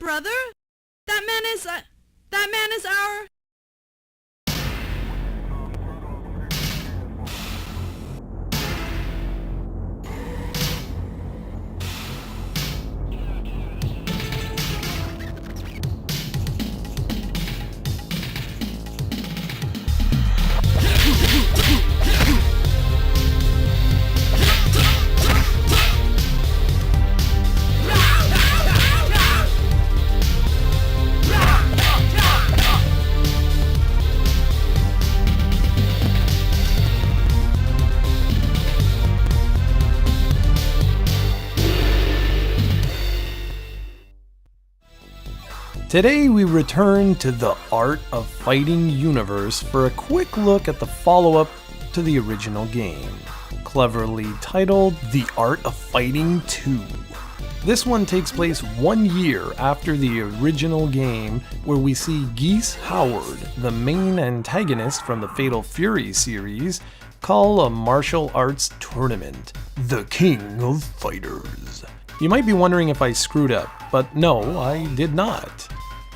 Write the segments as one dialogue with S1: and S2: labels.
S1: brother? That man is our...
S2: Today we return to the Art of Fighting universe for a quick look at the follow-up to the original game, cleverly titled The Art of Fighting 2. This one takes place 1 year after the original game, where we see Geese Howard, the main antagonist from the Fatal Fury series, call a martial arts tournament, the King of Fighters. You might be wondering if I screwed up, but no, I did not.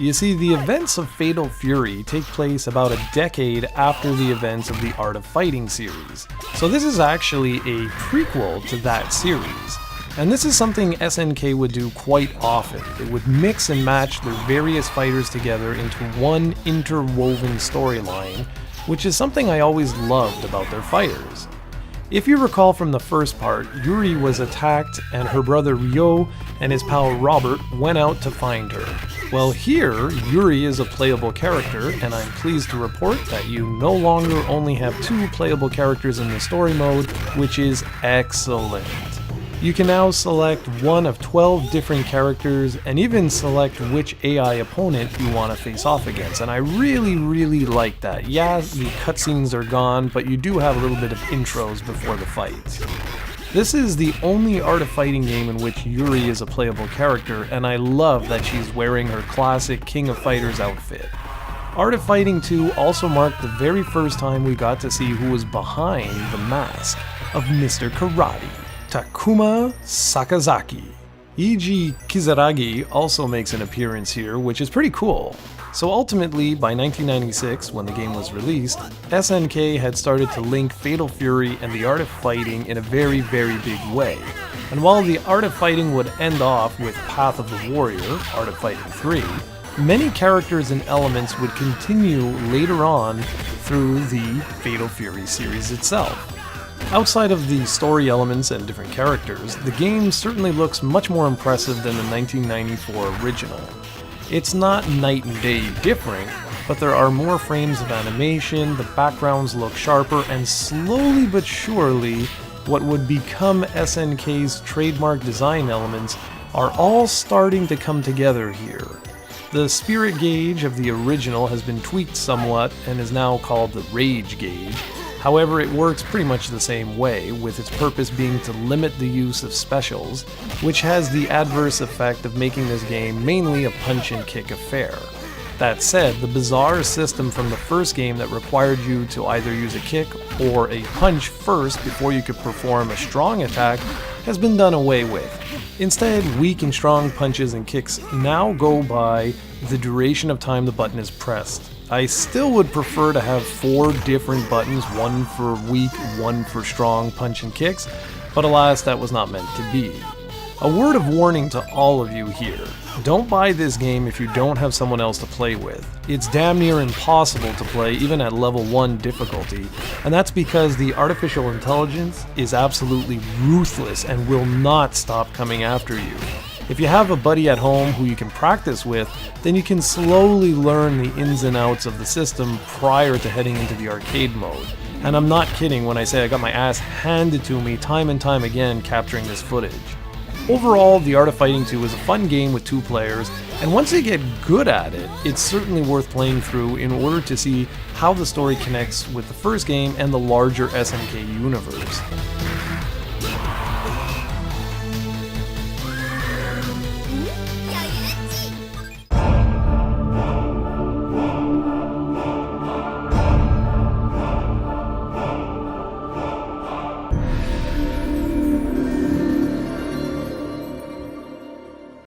S2: You see, the events of Fatal Fury take place about a decade after the events of the Art of Fighting series, so this is actually a prequel to that series. And this is something SNK would do quite often. They would mix and match their various fighters together into one interwoven storyline, which is something I always loved about their fighters. If you recall from the first part, Yuri was attacked and her brother Ryo and his pal Robert went out to find her. Well, here, Yuri is a playable character, and I'm pleased to report that you no longer only have 2 playable characters in the story mode, which is excellent. You can now select one of 12 different characters and even select which AI opponent you want to face off against, and I really like that. Yeah, the cutscenes are gone, but you do have a little bit of intros before the fights. This is the only Art of Fighting game in which Yuri is a playable character, and I love that she's wearing her classic King of Fighters outfit. Art of Fighting 2 also marked the very first time we got to see who was behind the mask of Mr. Karate, Takuma Sakazaki. Eiji Kizaragi also makes an appearance here, which is pretty cool. So ultimately, by 1996, when the game was released, SNK had started to link Fatal Fury and the Art of Fighting in a very big way. And while the Art of Fighting would end off with Path of the Warrior, Art of Fighting 3, many characters and elements would continue later on through the Fatal Fury series itself. Outside of the story elements and different characters, the game certainly looks much more impressive than the 1994 original. It's not night and day different, but there are more frames of animation, the backgrounds look sharper, and slowly but surely, what would become SNK's trademark design elements are all starting to come together here. The spirit gauge of the original has been tweaked somewhat and is now called the rage gauge. However, it works pretty much the same way, with its purpose being to limit the use of specials, which has the adverse effect of making this game mainly a punch and kick affair. That said, the bizarre system from the first game that required you to either use a kick or a punch first before you could perform a strong attack has been done away with. Instead, weak and strong punches and kicks now go by the duration of time the button is pressed. I still would prefer to have 4 different buttons, one for weak, one for strong punch and kicks, but alas, that was not meant to be. A word of warning to all of you here. Don't buy this game if you don't have someone else to play with. It's damn near impossible to play even at level 1 difficulty, and that's because the artificial intelligence is absolutely ruthless and will not stop coming after you. If you have a buddy at home who you can practice with, then you can slowly learn the ins and outs of the system prior to heading into the arcade mode. And I'm not kidding when I say I got my ass handed to me time and time again capturing this footage. Overall, The Art of Fighting 2 is a fun game with 2 players, and once you get good at it, it's certainly worth playing through in order to see how the story connects with the first game and the larger SNK universe.